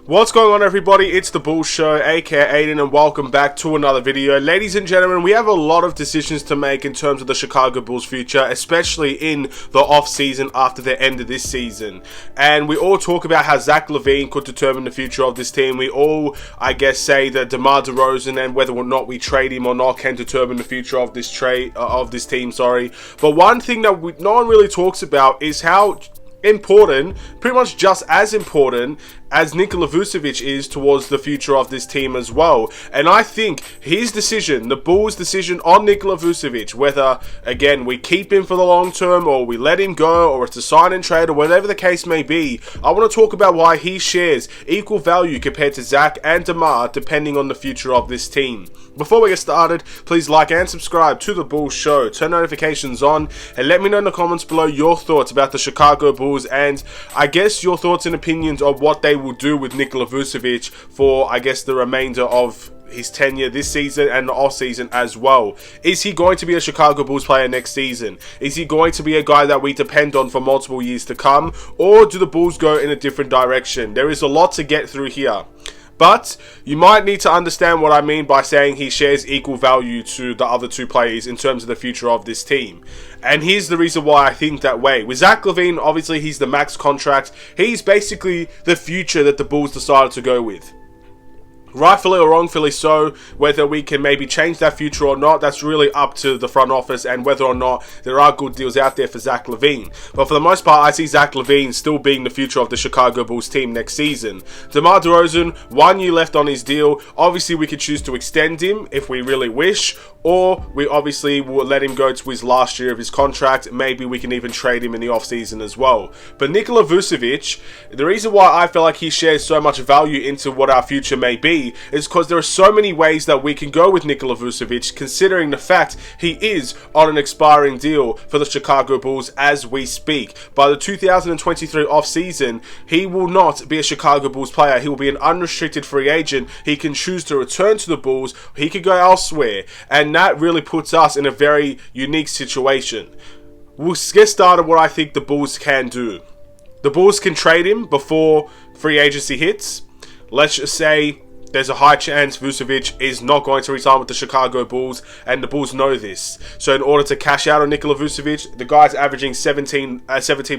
What's going on, everybody? It's the Bulls Show, aka Aiden, and welcome back to another video. Ladies and gentlemen, we have a lot of decisions to make in terms of the Chicago Bulls' future, especially in the off-season after the end of this season. And we all talk about how Zach LaVine could determine the future of this team. We all, I guess, say that DeMar DeRozan and whether or not we trade him or not can determine the future of this team. But one thing that no one really talks about is how important, pretty much just as important as Nikola Vucevic is towards the future of this team as well. And I think his decision, the Bulls' decision on Nikola Vucevic, whether, again, we keep him for the long term or we let him go or it's a sign and trade or whatever the case may be, I want to talk about why he shares equal value compared to Zach and DeMar depending on the future of this team. Before we get started, please like and subscribe to the Bulls Show, turn notifications on, and let me know in the comments below your thoughts about the Chicago Bulls and I guess your thoughts and opinions of what they will do with Nikola Vucevic for, I guess, the remainder of his tenure this season and the off season as well. Is he going to be a Chicago Bulls player next season? Is he going to be a guy that we depend on for multiple years to come? Or do the Bulls go in a different direction? There is a lot to get through here. But you might need to understand what I mean by saying he shares equal value to the other two players in terms of the future of this team. And here's the reason why I think that way. With Zach LaVine, obviously he's the max contract. He's basically the future that the Bulls decided to go with. Rightfully or wrongfully so, whether we can maybe change that future or not, that's really up to the front office and whether or not there are good deals out there for Zach LaVine. But for the most part, I see Zach LaVine still being the future of the Chicago Bulls team next season. DeMar DeRozan, 1 year left on his deal. Obviously, we could choose to extend him if we really wish, or we obviously will let him go to his last year of his contract. Maybe we can even trade him in the offseason as well. But Nikola Vucevic, the reason why I feel like he shares so much value into what our future may be is because there are so many ways that we can go with Nikola Vucevic, considering the fact he is on an expiring deal for the Chicago Bulls as we speak. By the 2023 offseason, he will not be a Chicago Bulls player. He will be an unrestricted free agent. He can choose to return to the Bulls. He could go elsewhere. And that really puts us in a very unique situation. We'll get started what I think the Bulls can do. The Bulls can trade him before free agency hits. Let's just say there's a high chance Vucevic is not going to resign with the Chicago Bulls, and the Bulls know this. So in order to cash out on Nikola Vucevic, the guy's averaging 17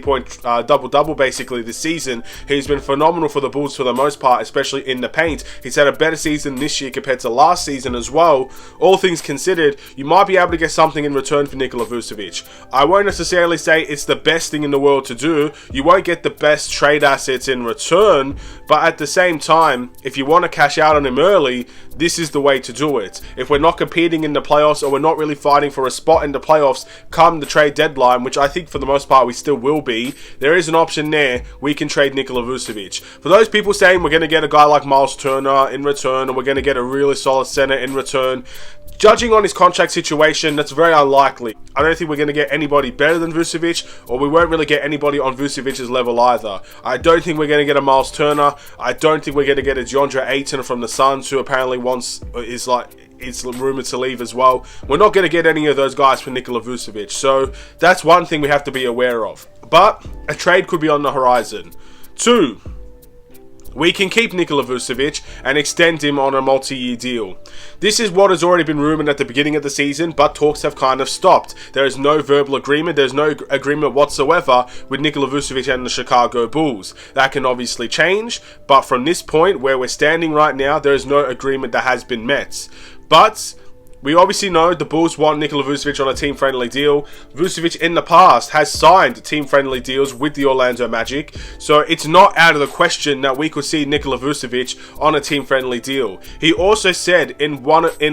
point double-double basically this season. He's been phenomenal for the Bulls for the most part, especially in the paint. He's had a better season this year compared to last season as well. All things considered, you might be able to get something in return for Nikola Vucevic. I won't necessarily say it's the best thing in the world to do. You won't get the best trade assets in return, but at the same time, if you want to cash out on him early, this is the way to do it. If we're not competing in the playoffs or we're not really fighting for a spot in the playoffs come the trade deadline, which I think for the most part we still will be, there is an option there. We can trade Nikola Vucevic. For those people saying we're going to get a guy like Miles Turner in return, or we're going to get a really solid center in return, judging on his contract situation, that's very unlikely. I don't think we're going to get anybody better than Vucevic, or we won't really get anybody on Vucevic's level either. I don't think we're going to get a Miles Turner. I don't think we're going to get a DeAndre Ayton from the Suns, who apparently it's rumored to leave as well. We're not going to get any of those guys for Nikola Vucevic. So that's one thing we have to be aware of. But a trade could be on the horizon. 2, we can keep Nikola Vucevic and extend him on a multi-year deal. This is what has already been rumored at the beginning of the season, but talks have kind of stopped. There is no verbal agreement. There's no agreement whatsoever with Nikola Vucevic and the Chicago Bulls. That can obviously change, but from this point where we're standing right now, there is no agreement that has been met. But we obviously know the Bulls want Nikola Vucevic on a team-friendly deal. Vucevic in the past has signed team-friendly deals with the Orlando Magic, so it's not out of the question that we could see Nikola Vucevic on a team-friendly deal. He also said in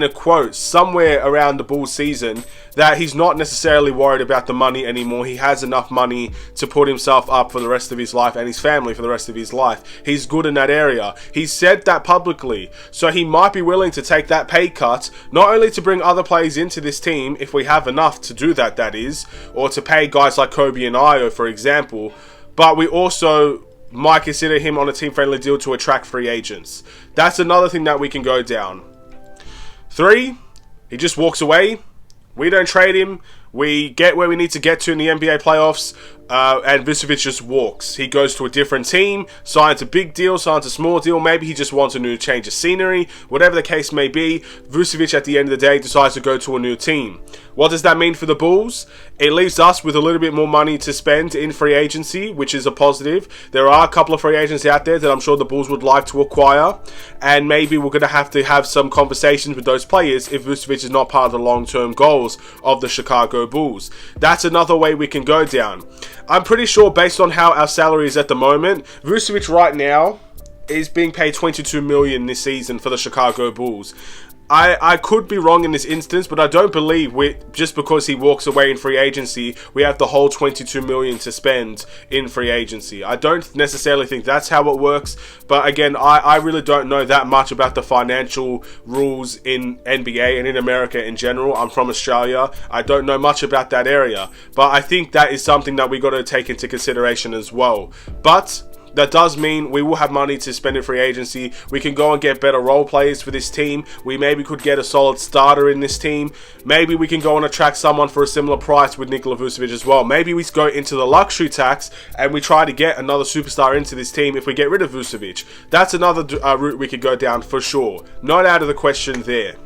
a quote somewhere around the Bulls season that he's not necessarily worried about the money anymore. He has enough money to put himself up for the rest of his life and his family for the rest of his life. He's good in that area. He said that publicly, so he might be willing to take that pay cut, not only to bring other players into this team, if we have enough to do that, that is, or to pay guys like Kobe and Io, for example, but we also might consider him on a team-friendly deal to attract free agents. That's another thing that we can go down. 3, he just walks away. We don't trade him. We get where we need to get to in the NBA playoffs, and Vucevic just walks. He goes to a different team, signs a big deal, signs a small deal. Maybe he just wants a new change of scenery. Whatever the case may be, Vucevic at the end of the day decides to go to a new team. What does that mean for the Bulls? It leaves us with a little bit more money to spend in free agency, which is a positive. There are a couple of free agents out there that I'm sure the Bulls would like to acquire, and maybe we're going to have some conversations with those players if Vucevic is not part of the long-term goals of the Chicago Bulls. That's another way we can go down. I'm pretty sure, based on how our salary is at the moment, Vucevic right now is being paid $22 million this season for the Chicago Bulls. I could be wrong in this instance, but I don't believe just because he walks away in free agency, we have the whole $22 million to spend in free agency. I don't necessarily think that's how it works, but again, I really don't know that much about the financial rules in NBA and in America in general. I'm from Australia. I don't know much about that area, but I think that is something that we got to take into consideration as well. But that does mean we will have money to spend in free agency. We can go and get better role players for this team. We maybe could get a solid starter in this team. Maybe we can go and attract someone for a similar price with Nikola Vucevic as well. Maybe we go into the luxury tax and we try to get another superstar into this team if we get rid of Vucevic. That's another route we could go down for sure. Not out of the question there.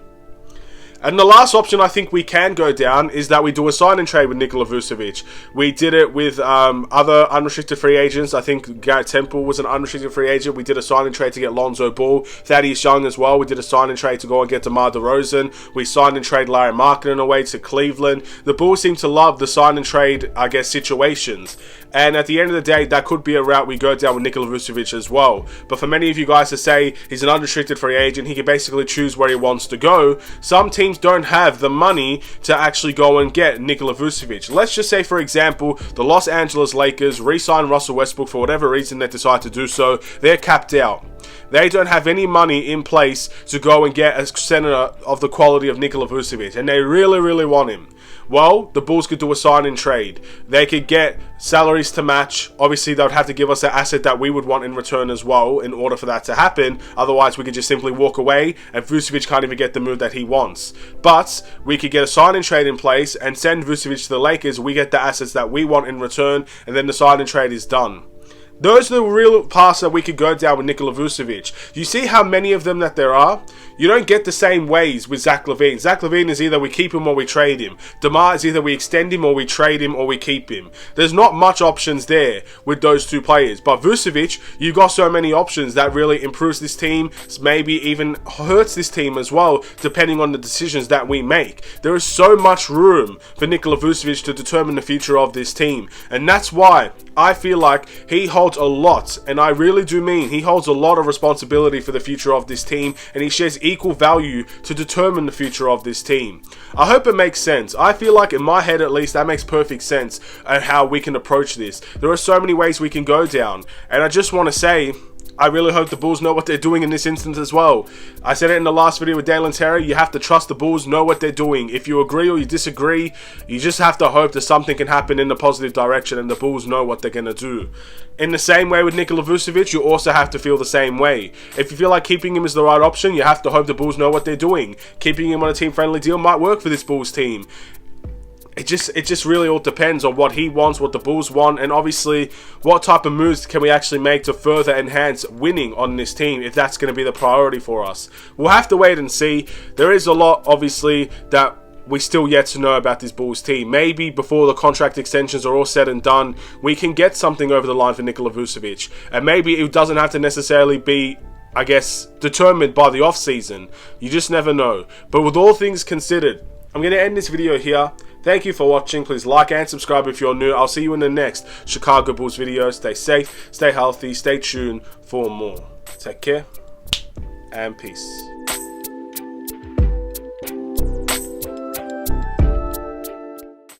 And the last option I think we can go down is that we do a sign and trade with Nikola Vucevic. We did it with other unrestricted free agents. I think Garrett Temple was an unrestricted free agent. We did a sign and trade to get Lonzo Ball, Thaddeus Young as well. We did a sign and trade to go and get DeMar DeRozan. We signed and trade Larry Markkinen away to Cleveland. The Bulls seem to love the sign and trade, I guess, situations. And at the end of the day, that could be a route we go down with Nikola Vucevic as well. But for many of you guys to say he's an unrestricted free agent, he can basically choose where he wants to go. Some teams don't have the money to actually go and get Nikola Vucevic. Let's just say, for example, the Los Angeles Lakers re-sign Russell Westbrook for whatever reason they decide to do so. They're capped out. They don't have any money in place to go and get a center of the quality of Nikola Vucevic, and they really, really want him. Well, the Bulls could do a sign and trade. They could get salaries to match. Obviously, they would have to give us an asset that we would want in return as well in order for that to happen. Otherwise, we could just simply walk away and Vucevic can't even get the move that he wants. But we could get a sign and trade in place and send Vucevic to the Lakers. We get the assets that we want in return, and then the sign and trade is done. Those are the real paths that we could go down with Nikola Vucevic. You see how many of them that there are? You don't get the same ways with Zach LaVine. Zach LaVine is either we keep him or we trade him. DeMar is either we extend him or we trade him or we keep him. There's not much options there with those two players. But Vucevic, you've got so many options that really improves this team, maybe even hurts this team as well, depending on the decisions that we make. There is so much room for Nikola Vucevic to determine the future of this team. And that's why I feel like he holds a lot, and I really do mean he holds a lot of responsibility for the future of this team, and he shares equal value to determine the future of this team. I hope it makes sense. I feel like in my head at least that makes perfect sense and how we can approach this. There are so many ways we can go down, and I just want to say I really hope the Bulls know what they're doing in this instance as well. I said it in the last video with Dalen Terry, you have to trust the Bulls know what they're doing. If you agree or you disagree, you just have to hope that something can happen in the positive direction and the Bulls know what they're going to do. In the same way with Nikola Vucevic, you also have to feel the same way. If you feel like keeping him is the right option, you have to hope the Bulls know what they're doing. Keeping him on a team-friendly deal might work for this Bulls team. It just really all depends on what he wants, what the Bulls want, and obviously what type of moves can we actually make to further enhance winning on this team if that's going to be the priority for us. We'll have to wait and see. There is a lot, obviously, that we still yet to know about this Bulls team. Maybe before the contract extensions are all said and done, we can get something over the line for Nikola Vucevic. And maybe it doesn't have to necessarily be, I guess, determined by the off-season. You just never know. But with all things considered, I'm going to end this video here. Thank you for watching. Please like and subscribe if you're new. I'll see you in the next Chicago Bulls video. Stay safe, stay healthy, stay tuned for more. Take care and peace.